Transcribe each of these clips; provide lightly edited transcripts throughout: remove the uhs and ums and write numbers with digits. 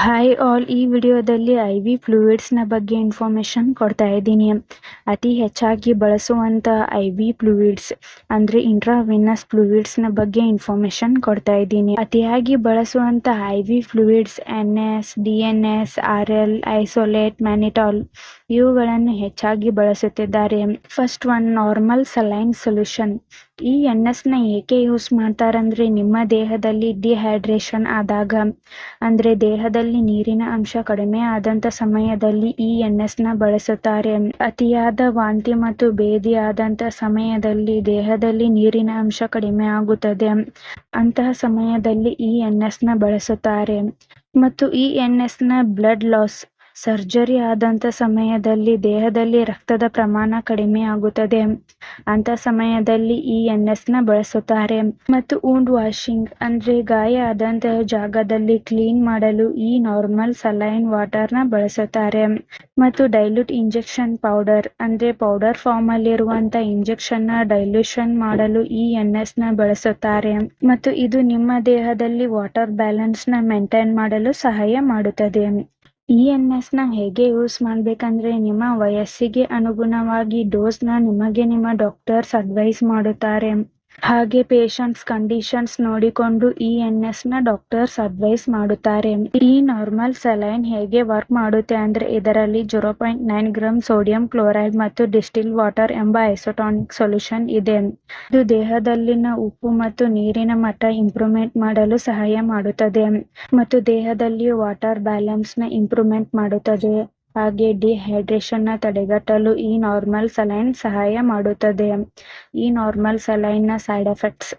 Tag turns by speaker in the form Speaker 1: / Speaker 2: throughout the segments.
Speaker 1: Hi all, ಈ ವಿಡಿಯೋದಲ್ಲಿ IV ಫ್ಲೂಯಿಡ್ಸ್ನ ಬಗ್ಗೆ ಇನ್ಫಾರ್ಮೇಷನ್ ಕೊಡ್ತಾ ಇದ್ದೀನಿ. ಅತಿ ಹೆಚ್ಚಾಗಿ ಬಳಸುವಂಥ IV ಫ್ಲೂಯಿಡ್ಸ್ ಅಂದರೆ ಇಂಟ್ರಾವೆನಸ್ ಫ್ಲೂಯಿಡ್ಸ್ನ ಬಗ್ಗೆ ಇನ್ಫಾರ್ಮೇಷನ್ ಕೊಡ್ತಾ ಇದ್ದೀನಿ. ಅತಿಯಾಗಿ ಬಳಸುವಂಥ IV fluids NS, DNS, RL, Isolyte, mannitol ಇವುಗಳನ್ನು ಹೆಚ್ಚಾಗಿ ಬಳಸುತ್ತಿದ್ದಾರೆ. First one, normal saline solution. ಈ NSನ ಏಕೆ ಯೂಸ್ ಮಾಡ್ತಾರಂದ್ರೆ ನಿಮ್ಮ ದೇಹದಲ್ಲಿ ಡಿಹೈಡ್ರೇಷನ್ ಆದಾಗ, ಅಂದ್ರೆ ದೇಹದಲ್ಲಿ ನೀರಿನ ಅಂಶ ಕಡಿಮೆ ಆದಂತ ಸಮಯದಲ್ಲಿ ಈ NSನ ಬಳಸುತ್ತಾರೆ. ಅತಿಯಾದ ವಾಂತಿ ಮತ್ತು ಭೇದಿ ಆದಂತ ಸಮಯದಲ್ಲಿ ದೇಹದಲ್ಲಿ ನೀರಿನ ಅಂಶ ಕಡಿಮೆ ಆಗುತ್ತದೆ. ಅಂತಹ ಸಮಯದಲ್ಲಿ ಈ NSನ ಬಳಸುತ್ತಾರೆ. ಮತ್ತು ಈ NSನ ಬ್ಲಡ್ ಲಾಸ್, ಸರ್ಜರಿ ಆದಂತ ಸಮಯದಲ್ಲಿ ದೇಹದಲ್ಲಿ ರಕ್ತದ ಪ್ರಮಾಣ ಕಡಿಮೆ ಆಗುತ್ತದೆ. ಅಂತ ಸಮಯದಲ್ಲಿ ಈ NSನ ಬಳಸುತ್ತಾರೆ. ಮತ್ತು ವೂಂಡ್ ವಾಷಿಂಗ್ ಅಂದ್ರೆ ಗಾಯ ಆದಂತಹ ಜಾಗದಲ್ಲಿ ಕ್ಲೀನ್ ಮಾಡಲು ಈ ನಾರ್ಮಲ್ ಸಲೈನ್ ವಾಟರ್ನ ಬಳಸುತ್ತಾರೆ. ಮತ್ತು ಡೈಲ್ಯೂಟ್ ಇಂಜೆಕ್ಷನ್ ಪೌಡರ್ ಅಂದ್ರೆ ಪೌಡರ್ ಫಾರ್ಮ್ ಅಲ್ಲಿರುವಂತ ಇಂಜೆಕ್ಷನ್ ನ ಡೈಲ್ಯೂಷನ್ ಮಾಡಲು ಈ NSನ ಬಳಸುತ್ತಾರೆ. ಮತ್ತು ಇದು ನಿಮ್ಮ ದೇಹದಲ್ಲಿ ವಾಟರ್ ಬ್ಯಾಲೆನ್ಸ್ ನ ಮೇಂಟೈನ್ ಮಾಡಲು ಸಹಾಯ ಮಾಡುತ್ತದೆ. ಈ NSನ ಹೇಗೆ ಯೂಸ್ ಮಾಡ್ಬೇಕಂದ್ರೆ ನಿಮ್ಮ ವಯಸ್ಸಿಗೆ ಅನುಗುಣವಾಗಿ ಡೋಸ್ನ ನಿಮಗೆ ನಿಮ್ಮ ಡಾಕ್ಟರ್ಸ್ ಅಡ್ವೈಸ್ ಮಾಡುತ್ತಾರೆ. ಹಾಗೆ ಪೇಷಂಟ್ಸ್ ಕಂಡೀಷನ್ಸ್ ನೋಡಿಕೊಂಡು ಈ NSನ ಡಾಕ್ಟರ್ಸ್ ಅಡ್ವೈಸ್ ಮಾಡುತ್ತಾರೆ. ಈ ನಾರ್ಮಲ್ ಸಲೈನ್ ಹೇಗೆ ವರ್ಕ್ ಮಾಡುತ್ತೆ ಅಂದ್ರೆ ಇದರಲ್ಲಿ 0.9 ಗ್ರಾಮ್ ಸೋಡಿಯಂ ಕ್ಲೋರೈಡ್ ಮತ್ತು ಡಿಸ್ಟಿಲ್ ವಾಟರ್ ಎಂಬ ಐಸೋಟಾನಿಕ್ ಸೊಲ್ಯೂಷನ್ ಇದೆ. ಇದು ದೇಹದಲ್ಲಿನ ಉಪ್ಪು ಮತ್ತು ನೀರಿನ ಮಟ್ಟ ಇಂಪ್ರೂವ್ಮೆಂಟ್ ಮಾಡಲು ಸಹಾಯ ಮಾಡುತ್ತದೆ ಮತ್ತು ದೇಹದಲ್ಲಿ ವಾಟರ್ ಬ್ಯಾಲೆನ್ಸ್ ನ ಇಂಪ್ರೂವ್ಮೆಂಟ್ ಮಾಡುತ್ತದೆ. ಹಾಗೆ ಡಿಹೈಡ್ರೇಷನ್ ನ ತಡೆಗಟ್ಟಲು ಈ ನಾರ್ಮಲ್ ಸಲೈನ್ ಸಹಾಯ ಮಾಡುತ್ತದೆ. ಈ ನಾರ್ಮಲ್ ಸಲೈನ್ ನ side effects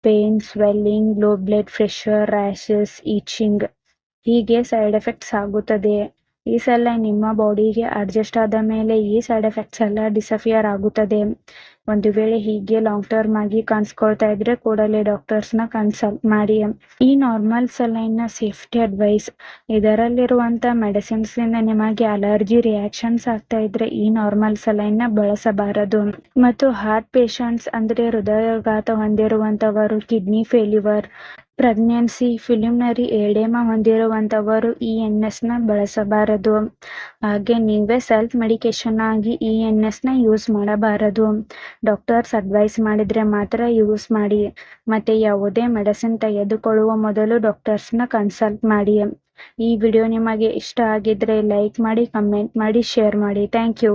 Speaker 1: pain, swelling, low blood pressure, rashes, itching ಹೀಗೆ ಸೈಡ್ ಎಫೆಕ್ಟ್ಸ್ ಆಗುತ್ತದೆ. ಈ ಸಲೈನ್ ನಿಮ್ಮ ಬಾಡಿಗೆ ಅಡ್ಜಸ್ಟ್ ಆದ ಮೇಲೆ ಈ ಸೈಡ್ ಎಫೆಕ್ಟ್ಸ್ ಎಲ್ಲ ಡಿಸಫಿಯರ್ ಆಗುತ್ತದೆ. ಒಂದು ವೇಳೆ ಹೀಗೆ ಲಾಂಗ್ ಟರ್ಮ್ ಆಗಿ ಕಾಣಿಸ್ಕೊಳ್ತಾ ಇದ್ರೆ ಕೂಡಲೇ ಡಾಕ್ಟರ್ಸ್ ನ ಕನ್ಸಲ್ಟ್ ಮಾಡಿ. ಈ ನಾರ್ಮಲ್ ಸಲೈನ್ ನ ಸೇಫ್ಟಿ ಅಡ್ವೈಸ್, ಇದರಲ್ಲಿರುವಂತ ಮೆಡಿಸಿನ್ಸ್ ಇಂದ ನಿಮಗೆ ಅಲರ್ಜಿ ರಿಯಾಕ್ಷನ್ಸ್ ಆಗ್ತಾ ಇದ್ರೆ ಈ ನಾರ್ಮಲ್ ಸಲೈನ್ ನ ಬಳಸಬಾರದು. ಮತ್ತು ಹಾರ್ಟ್ ಪೇಷಂಟ್ಸ್ ಅಂದ್ರೆ ಹೃದಯಾಘಾತ ಹೊಂದಿರುವಂತವರು, ಕಿಡ್ನಿ ಫೇಲ್ಯೂರ್, ಪ್ರೆಗ್ನೆನ್ಸಿ, ಪ್ರಿಲಿಮಿನರಿ ಎಡೆಮಾ ಹೊಂದಿರುವಂತವರು ಈ NSನ ಬಳಸಬಾರದು. ಹಾಗೆ ನೀವೇ ಸೆಲ್ಫ್ ಮೆಡಿಕೇಶನ್ ಆಗಿ ಈ NSನ ಯೂಸ್ ಮಾಡಬಾರದು. ಡಾಕ್ಟರ್ಸ್ ಅಡ್ವೈಸ್ ಮಾಡಿದ್ರೆ ಮಾತ್ರ ಯೂಸ್ ಮಾಡಿ. ಮತ್ತೆ ಯಾವುದೇ ಮೆಡಿಸಿನ್ ತೆಗೆದುಕೊಳ್ಳುವ ಮೊದಲು ಡಾಕ್ಟರ್ಸ್ನ ಕನ್ಸಲ್ಟ್ ಮಾಡಿ. ಈ ವಿಡಿಯೋ ನಿಮಗೆ ಇಷ್ಟ ಆಗಿದ್ರೆ ಲೈಕ್ ಮಾಡಿ, ಕಮೆಂಟ್ ಮಾಡಿ, ಶೇರ್ ಮಾಡಿ. Thank you.